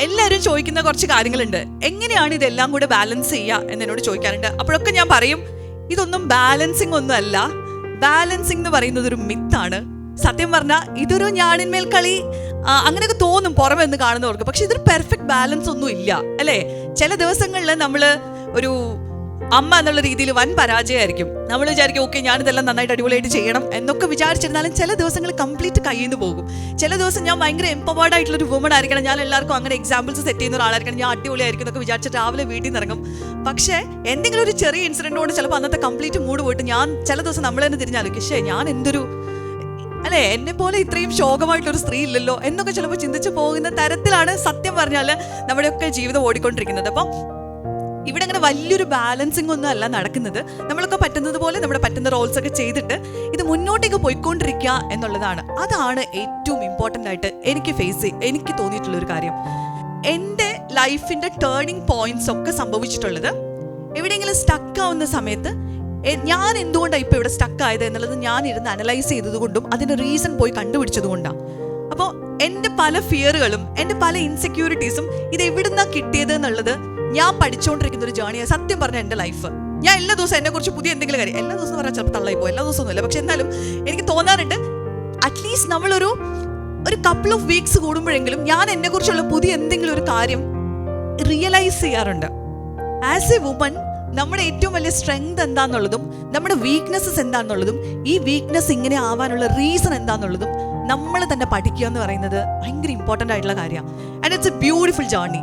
എല്ലാവരും ചോദിക്കുന്ന കുറച്ച് കാര്യങ്ങളുണ്ട്. എങ്ങനെയാണ് ഇതെല്ലാം കൂടെ ബാലൻസ് ചെയ്യുക എന്നോട് ചോദിക്കാറുണ്ട്. അപ്പോഴൊക്കെ ഞാൻ പറയും, ഇതൊന്നും ബാലൻസിങ് ഒന്നും അല്ല. ബാലൻസിങ് എന്ന് പറയുന്നത് ഒരു മിത്താണ്. സത്യം പറഞ്ഞാൽ ഇതൊരു ഞാണിന്മേൽ കളി അങ്ങനെയൊക്കെ തോന്നും പുറമെ നിന്ന് കാണുന്നവർക്ക്. പക്ഷെ ഇതൊരു പെർഫെക്റ്റ് ബാലൻസ് ഒന്നും ഇല്ല, അല്ലേ? ചില ദിവസങ്ങളിൽ നമ്മൾ ഒരു അമ്മ എന്നുള്ള രീതിയിൽ വൻ പരാജയമായിരിക്കും. നമ്മൾ വിചാരിക്കും ഓക്കെ ഞാനിതെല്ലാം നന്നായിട്ട് അടിപൊളിയായിട്ട് ചെയ്യണം എന്നൊക്കെ വിചാരിച്ചിരുന്നാലും ചില ദിവസങ്ങൾ കംപ്ലീറ്റ് കയ്യിൽ നിന്ന് പോകും. ചില ദിവസം ഞാൻ ഭയങ്കര എംപവേർഡ് ആയിട്ടുള്ളൊരു വുമൺ ആയിരിക്കണം, ഞാൻ എല്ലാവർക്കും അങ്ങനെ എക്സാമ്പിൾസ് സെറ്റ് ചെയ്യുന്ന ഒരാളായിരിക്കണം, ഞാൻ അടിപൊളിയായിരിക്കും എന്നൊക്കെ വിചാരിച്ചിട്ട് രാവിലെ വീട്ടിൽ നിന്ന് ഇറങ്ങും. പക്ഷേ എന്തെങ്കിലും ഒരു ചെറിയ ഇൻസിഡൻറ്റോട് ചിലപ്പോൾ അന്നത്തെ കംപ്ലീറ്റ് മൂഡ് പോയിട്ട് ഞാൻ ചില ദിവസം നമ്മൾ തന്നെ തിരിഞ്ഞാലും പക്ഷേ ഞാൻ എന്തൊരു അല്ലേ, എന്നെ പോലെ ഇത്രയും ശോകമായിട്ടൊരു സ്ത്രീ ഇല്ലല്ലോ എന്നൊക്കെ ചിലപ്പോൾ ചിന്തിച്ചു പോകുന്ന തരത്തിലാണ് സത്യം പറഞ്ഞാൽ നമ്മുടെയൊക്കെ ജീവിതം ഓടിക്കൊണ്ടിരിക്കുന്നത്. അപ്പം ഇവിടെ അങ്ങനെ വലിയൊരു ബാലൻസിങ് ഒന്നും അല്ല നടക്കുന്നത്. നമ്മളൊക്കെ പറ്റുന്നത് പോലെ നമ്മുടെ പറ്റുന്ന റോൾസ് ഒക്കെ ചെയ്തിട്ട് ഇത് മുന്നോട്ടേക്ക് പോയിക്കൊണ്ടിരിക്കുക എന്നുള്ളതാണ്. അതാണ് ഏറ്റവും ഇമ്പോർട്ടൻ്റ് ആയിട്ട് എനിക്ക് തോന്നിയിട്ടുള്ളൊരു കാര്യം. എൻ്റെ ലൈഫിൻ്റെ ടേണിംഗ് പോയിന്റ്സ് ഒക്കെ സംഭവിച്ചിട്ടുള്ളത് എവിടെയെങ്കിലും സ്റ്റക്ക് ആവുന്ന സമയത്ത് ഞാൻ എന്തുകൊണ്ടാണ് ഇപ്പോൾ ഇവിടെ സ്റ്റക്ക് ആയത് എന്നുള്ളത് ഞാൻ ഇരുന്ന് അനലൈസ് ചെയ്തതുകൊണ്ടും അതിൻ്റെ റീസൺ പോയി കണ്ടുപിടിച്ചത് കൊണ്ടാണ്. അപ്പോൾ എൻ്റെ പല ഫിയറുകളും എൻ്റെ പല ഇൻസെക്യൂരിറ്റീസും ഇത് എവിടുന്നാണ് കിട്ടിയത് എന്നുള്ളത് ഞാൻ പഠിച്ചുകൊണ്ടിരിക്കുന്ന ഒരു ജേണിയാണ് സത്യം പറഞ്ഞാൽ എൻ്റെ ലൈഫ്. ഞാൻ എല്ലാ ദിവസവും എന്നെക്കുറിച്ച് പുതിയ എന്തെങ്കിലും കാര്യം, എല്ലാ ദിവസവും പറഞ്ഞാൽ ചിലപ്പോൾ തള്ളായി പോകും, എല്ലാ ദിവസവും ഒന്നുമില്ല, പക്ഷെ എന്നാലും എനിക്ക് തോന്നാറുണ്ട് അറ്റ്ലീസ്റ്റ് നമ്മളൊരു കപ്പിൾ ഓഫ് വീക്സ് കൂടുമ്പോഴെങ്കിലും ഞാൻ എന്നെക്കുറിച്ചുള്ള പുതിയ എന്തെങ്കിലും ഒരു കാര്യം റിയലൈസ് ചെയ്യാറുണ്ട്. ആസ് എ വുമൺ നമ്മുടെ ഏറ്റവും വലിയ സ്ട്രെങ്ത് എന്താണെന്നുള്ളതും നമ്മുടെ വീക്ക്നെസ്സസ് എന്താണെന്നുള്ളതും ഈ വീക്ക്നെസ് ഇങ്ങനെ ആവാനുള്ള റീസൺ എന്താണെന്നുള്ളതും നമ്മൾ തന്നെ പഠിക്കുക എന്ന് പറയുന്നത് ഭയങ്കര ഇമ്പോർട്ടൻ്റ് ആയിട്ടുള്ള കാര്യമാണ്. And it's A beautiful journey.